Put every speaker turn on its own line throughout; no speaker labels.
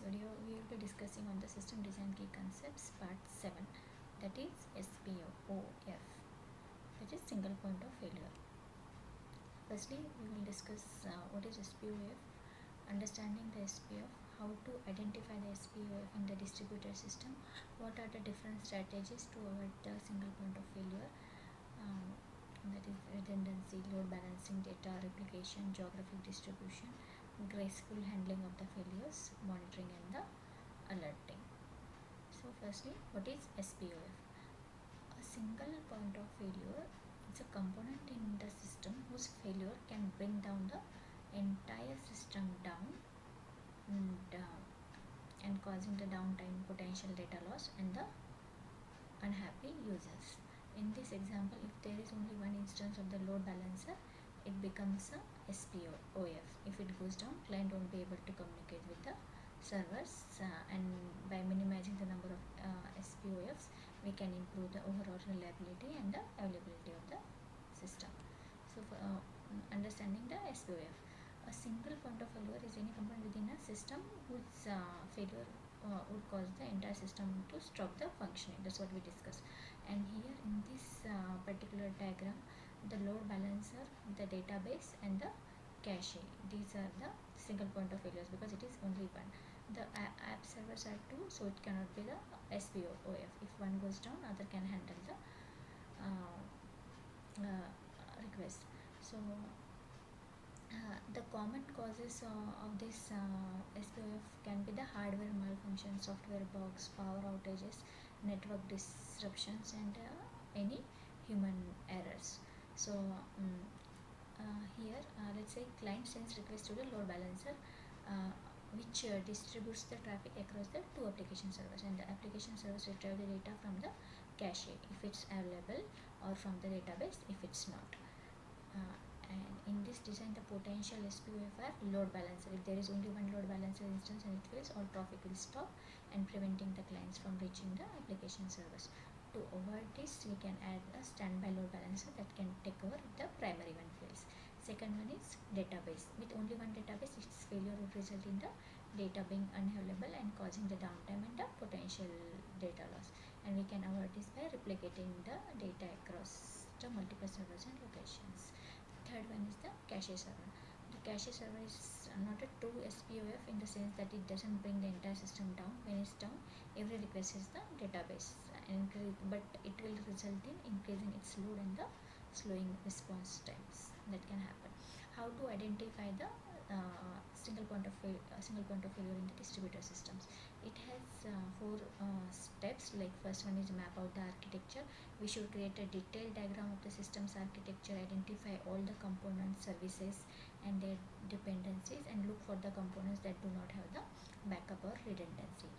video we will be discussing on the system design key concepts part 7, that is SPOF, that is single point of failure. Firstly, we will discuss what is SPOF, understanding the SPOF, how to identify the SPOF in the distributed system, what are the different strategies to avoid the single point of failure, that is redundancy, load balancing, data replication, geographic distribution, graceful handling of the failures, monitoring and the alerting. So firstly, what is SPOF? A single point of failure is a component in the system whose failure can bring down the entire system down and causing the downtime, potential data loss and the unhappy users. In this example, if there is only one instance of the load balancer, it becomes a SPOF. If it goes down, client won't be able to communicate with the servers, and by minimizing the number of SPOFs, we can improve the overall reliability and the availability of the system. So for understanding the SPOF, a single point of failure is any component within a system whose failure would cause the entire system to stop the functioning. That's what we discussed. And here in this particular diagram, the load balancer, the database and the cache, these are the single point of failures because it is only one. The app servers are two, so it cannot be the SPOF. If one goes down, other can handle the request. So the common causes of this SPOF can be the hardware malfunction, software bugs, power outages, network disruptions and any human errors. So here let's say client sends request to the load balancer, which distributes the traffic across the two application servers, and the application servers retrieve the data from the cache if it's available or from the database if it's not. And in this design, the potential SPOF are load balancer. If there is only one load balancer instance and it fails, all traffic will stop and preventing the clients from reaching the application servers. To avoid this, we can add a standby load balancer that can take over if the primary one fails. Second one is database. With only one database, its failure would result in the data being unavailable and causing the downtime and the potential data loss. And we can avoid this by replicating the data across the multiple servers and locations. Third one is the cache server. The cache server is not a true SPOF in the sense that it doesn't bring the entire system down. When it's down, every request is the database, but it will result in increasing its load and the slowing response times that can happen. How to identify the single point of failure in the distributed systems? It has 4 steps. Like first one is map out the architecture. We should create a detailed diagram of the system's architecture, identify all the components, services and their dependencies, and look for the components that do not have the backup or redundancy.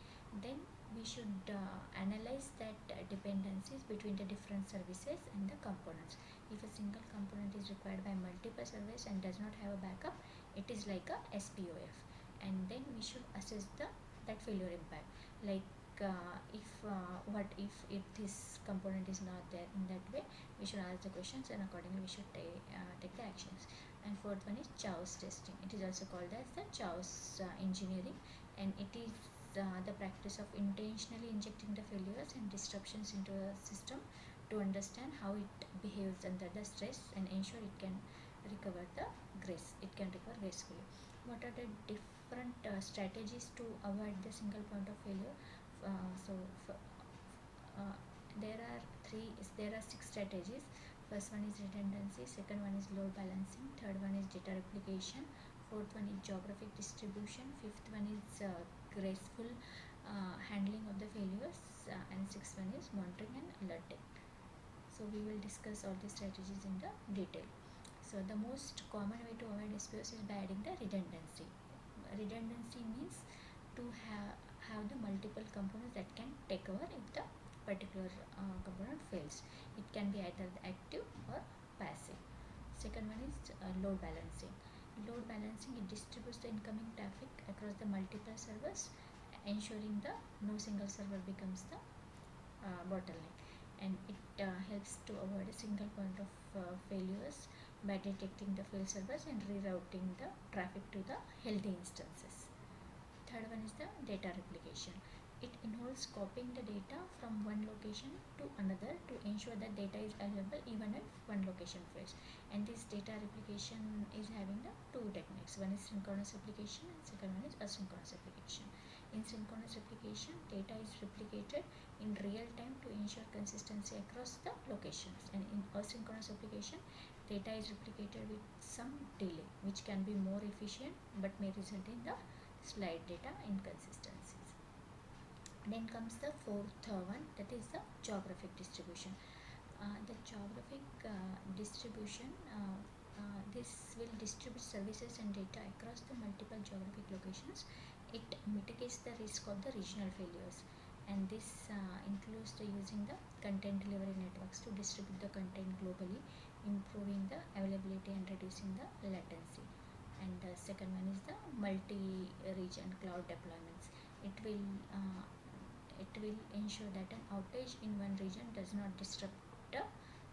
Then we should analyze that dependencies between the different services and the components. If a single component is required by multiple services and does not have a backup, it is like a SPOF. And then we should assess that failure impact, like what if this component is not there. In that way, we should ask the questions and accordingly we should take the actions. And fourth one is chaos testing. It is also called as the chaos engineering, and it is the practice of intentionally injecting the failures and disruptions into a system to understand how it behaves under the stress and ensure it can recover gracefully. What are the different strategies to avoid the single point of failure? There are 6 strategies. First one is redundancy, second one is load balancing, third one is data replication, fourth one is geographic distribution, fifth one is graceful handling of the failures, and sixth one is monitoring and alerting. So we will discuss all these strategies in the detail. So the most common way to avoid SPOs is by adding the redundancy. Redundancy means to have the multiple components that can take over if the particular component fails. It can be either active or passive. Second one is load balancing. Load balancing, it distributes the incoming traffic across the multiple servers, ensuring the no single server becomes the bottleneck, and it helps to avoid a single point of failures by detecting the failed servers and rerouting the traffic to the healthy instances. Third one is the data replication. It involves copying the data from one location to another to ensure that data is available even if one location fails. And this data replication is having the two techniques. One is synchronous replication and second one is asynchronous replication. In synchronous replication, data is replicated in real time to ensure consistency across the locations. And in asynchronous replication, data is replicated with some delay, which can be more efficient but may result in the slight data inconsistencies. Then comes the fourth one, that is the geographic distribution. The geographic distribution, this will distribute services and data across the multiple geographic locations. It mitigates the risk of the regional failures, and this includes the using the content delivery networks to distribute the content globally, improving the availability and reducing the latency. And the second one is the multi-region cloud deployments. It will ensure that an outage in one region does not disrupt the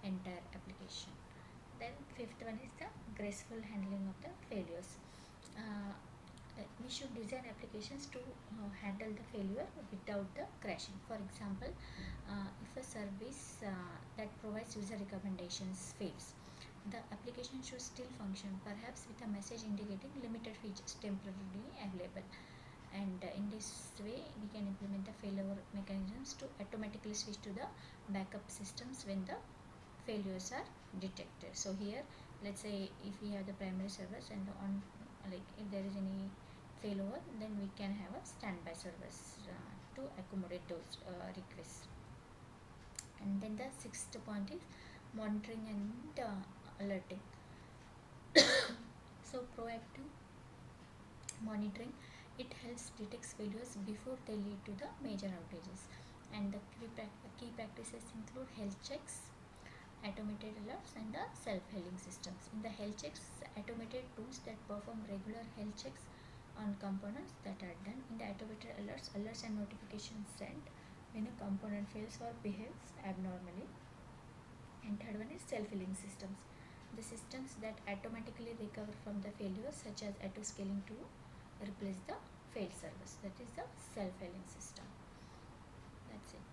entire application. Then fifth one is the graceful handling of the failures. Uh, we should design applications to handle the failure without the crashing. For example, if a service that provides user recommendations fails, the application should still function, perhaps with a message indicating limited features temporarily available. And in this way, we can implement the failover mechanisms to automatically switch to the backup systems when the failures are detected. So here, let's say if we have the primary servers and on, like if there is any failover, then we can have a standby servers to accommodate those requests. And then the sixth point is monitoring and alerting. So proactive monitoring, it helps detect failures before they lead to the major outages. And the key practices include health checks, automated alerts, and the self-healing systems. In the health checks, automated tools that perform regular health checks on components that are done. In the automated alerts and notifications sent when a component fails or behaves abnormally. And third one is self-healing systems, the systems that automatically recover from the failures, such as auto scaling to replace the failed service. That is the self-healing system. That's it.